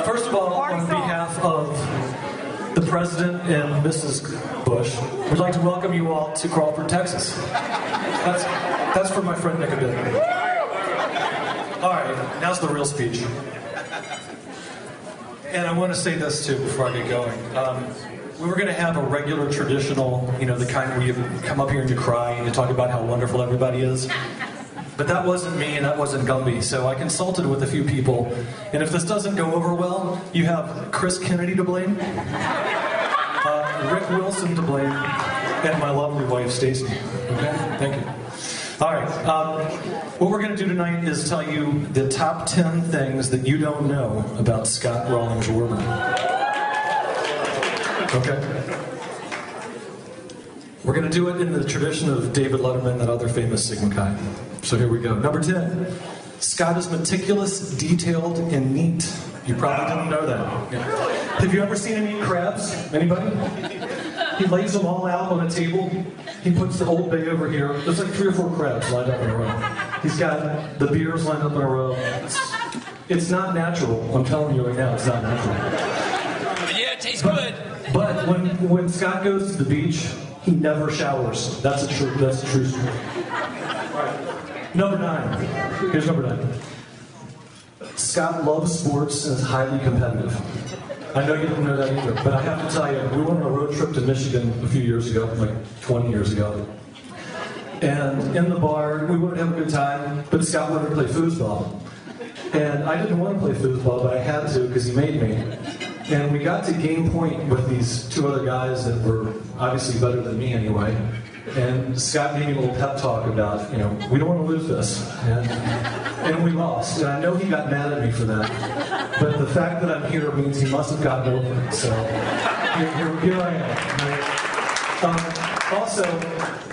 First of all, on behalf of the President and Mrs. Bush, we'd like to welcome you all to Crawford, Texas. That's for my friend Nick Abid. All right, now's the real speech. And I want to say this too before I get going. We were going to have a regular, traditional, the kind where you come up here and you cry and you talk about how wonderful everybody is. But that wasn't me and that wasn't Gumby, so I consulted with a few people. And if this doesn't go over well, you have Chris Kennedy to blame, Rick Wilson to blame, and my lovely wife, Stacy. Okay? Thank you. All right. What we're going to do tonight is tell you the top 10 things that you don't know about Scott Rawlings Werman. Okay? We're going to do it in the tradition of David Letterman and that other famous Sigma Chi. So here we go. Number 10. Scott is meticulous, detailed, and neat. You probably didn't know that. Yeah. Have you ever seen him eat crabs? Anybody? He lays them all out on a table. He puts the Old Bay over here. There's like 3 or 4 crabs lined up in a row. He's got the beers lined up in a row. It's not natural. I'm telling you right now, it's not natural. Yeah, it tastes good. But when Scott goes to the beach, he never showers. That's the true story. All right. Number 9. Here's number 9. Scott loves sports and is highly competitive. I know you didn't know that either, but I have to tell you, we went on a road trip to Michigan a few years ago, like 20 years ago. And in the bar, we wanted to have a good time, but Scott wanted to play foosball. And I didn't want to play foosball, but I had to because he made me. And we got to game point with these 2 other guys that were obviously better than me anyway. And Scott gave me a little pep talk about, we don't want to lose this. And we lost. And I know he got mad at me for that. But the fact that I'm here means he must have gotten over it. So here I am. Also,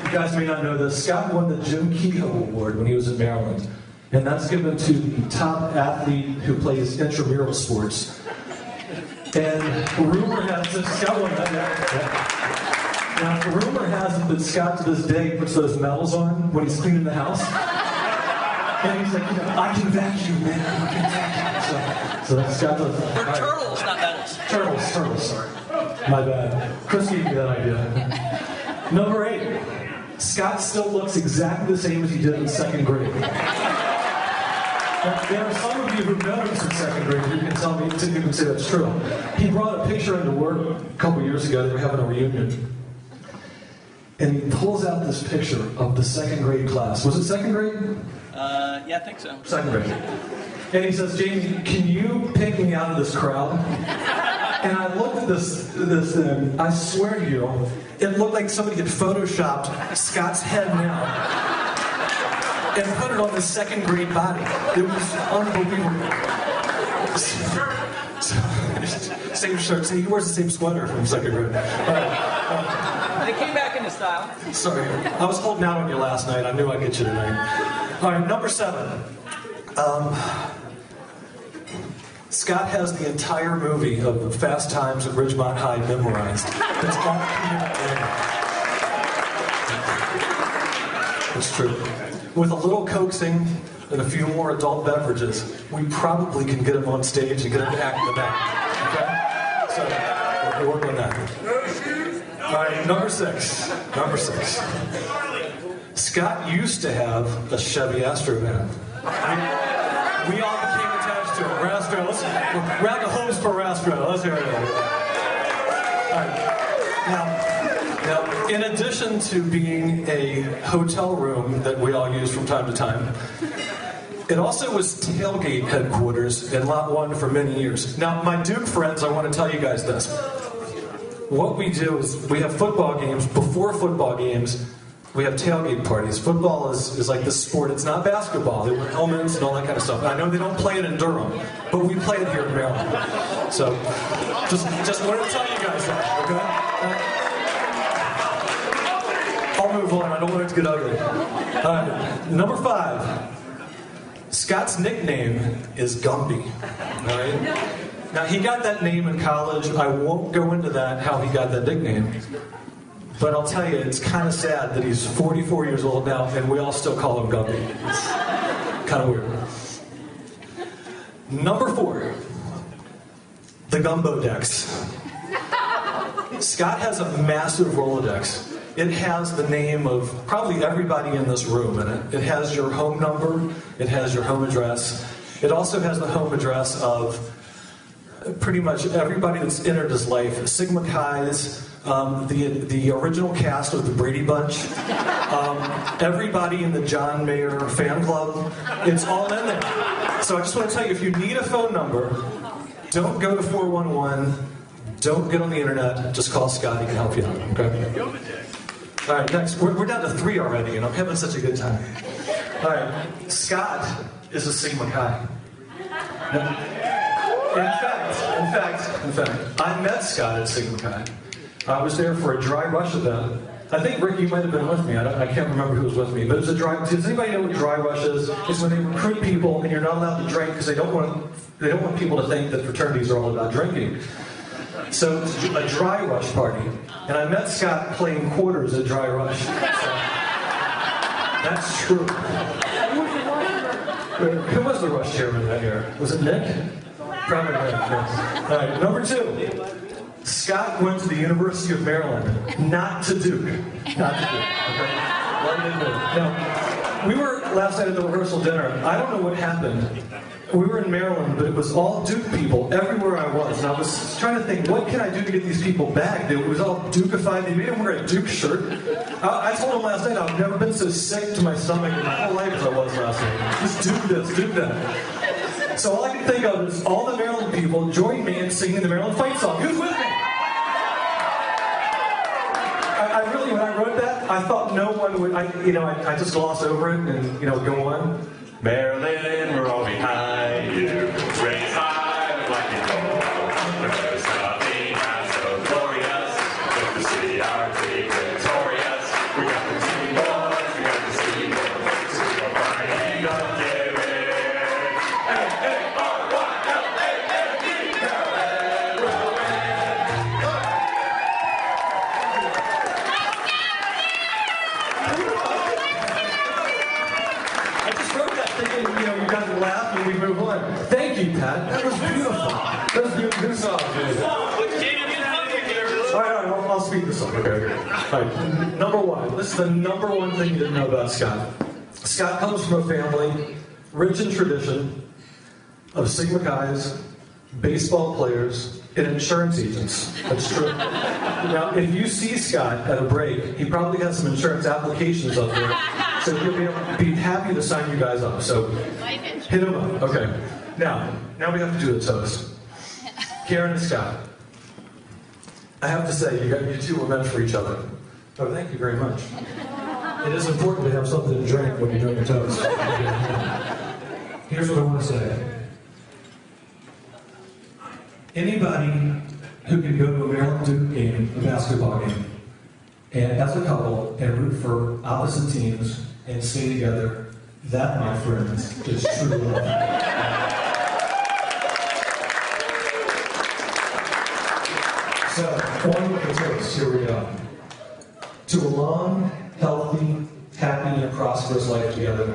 you guys may not know this, Scott won the Jim Kehoe Award when he was in Maryland. And that's given to the top athlete who plays intramural sports. And rumor has it, Scott won that. Now, the rumor has it that Scott to this day puts those medals on when he's cleaning the house. And he's like, I can vacuum, man. I can vacuum. So that's Scott does. They're turtles, not medals. Turtles, sorry. My bad. Chris gave me that idea. Number 8. Scott still looks exactly the same as he did in 2nd grade. There are some of you who know him since 2nd grade who can tell me, you can say that's true. He brought a picture into work a couple years ago. They were having a reunion. And he pulls out this picture of the 2nd grade class. Was it 2nd grade? Yeah, I think so. 2nd grade. And he says, Jamie, can you pick me out of this crowd? And I looked at this thing. I swear to you, it looked like somebody had photoshopped Scott's head now and put it on the 2nd grade body. It was unbelievable. Same shirt. See, he wears the same sweater from 2nd grade. They came back into style. Sorry, I was holding out on you last night. I knew I'd get you tonight. All right, number 7. Scott has the entire movie of Fast Times at Ridgemont High memorized. It's all It's true. With a little coaxing and a few more adult beverages, we probably can get him on stage and get him to act in the back. Okay? So, we'll work on that. All right, number 6. Scott used to have a Chevy Astro van. We all became attached to it. Rastro, let's round of homes for Rastro. Let's hear it. All right. Now, in addition to being a hotel room that we all use from time to time, it also was tailgate headquarters in Lot 1 for many years. Now, my Duke friends, I want to tell you guys this. What we do is we have football games. Before football games, we have tailgate parties. Football is like this sport. It's not basketball. They wear helmets and all that kind of stuff. I know they don't play it in Durham, but we play it here in Maryland. So, just wanted to tell you guys that, okay? I'll move on. I don't want it to get ugly. Number 5. Scott's nickname is Gumby. All right? Now, he got that name in college. I won't go into that, how he got that nickname. But I'll tell you, it's kind of sad that he's 44 years old now, and we all still call him Gumby. It's kind of weird. Number 4, the Gumbo Dex. Scott has a massive Rolodex. It has the name of probably everybody in this room in it. It has your home number. It has your home address. It also has the home address of pretty much everybody that's entered his life. Sigma Chi's, the original cast of the Brady Bunch, everybody in the John Mayer fan club. It's all in there. So I just want to tell you, if you need a phone number, don't go to 411. Don't get on the internet. Just call Scott. He can help you out. Okay? All right, next. We're down to 3 already, and I'm having such a good time. All right, Scott is a Sigma Chi. In fact, I met Scott at Sigma Chi. I was there for a dry rush event. I think, Rick, you might have been with me. I can't remember who was with me. But it was a dry. Does anybody know what dry rush is? It's when they recruit people and you're not allowed to drink because they don't want people to think that fraternities are all about drinking. So it's a dry rush party. And I met Scott playing quarters at Dry Rush. So, that's true. Who was the Rush chairman that year? Was it Nick? Probably Nick, yes. All right, number 2. Scott went to the University of Maryland, not to Duke. Not to Duke, okay? Now, we were last night at the rehearsal dinner. I don't know what happened. We were in Maryland, but it was all Duke people everywhere I was. And I was trying to think, what can I do to get these people back? It was all Dukeified. They made him wear a Duke shirt. I told him last night I've never been so sick to my stomach in my whole life as I was last night. Just Duke this, Duke that. So all I can think of is all the Maryland people join me in singing the Maryland fight song. Who's with me? I really, when I wrote that, I thought no one would, I just gloss over it and, go on. Maryland, we're all behind you. Raise high like you know. There's nothing that's so glorious. With the city our team victorious. We got the team boys, we got the city boys. So we're fighting up Garrett. A-A-R-Y-L-A-N-D. Maryland, we'll I just wrote that thinking, you guys would laugh and we move on. Thank you, Pat. That was beautiful. That was beautiful. Good song, dude. All right, I'll speak this song. Okay. All right, number 1. This is the number 1 thing you didn't know about Scott. Scott comes from a family rich in tradition of Sigma Chi's, baseball players, and insurance agents. That's true. Now, if you see Scott at a break, he probably has some insurance applications up there. So he'll be happy to sign you guys up. So hit him up. Okay. Now we have to do the toast. Karen and Scott. I have to say, you two were meant for each other. Oh, thank you very much. It is important to have something to drink when you're doing your toast. Here's what I want to say. Anybody who can go to a Maryland Duke game, a basketball game, and as a couple, and root for opposite teams and stay together, that, my friends, is true love. So, on with the toast, here we go. To a long, healthy, happy, and prosperous life together,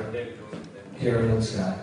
Karen and Scott.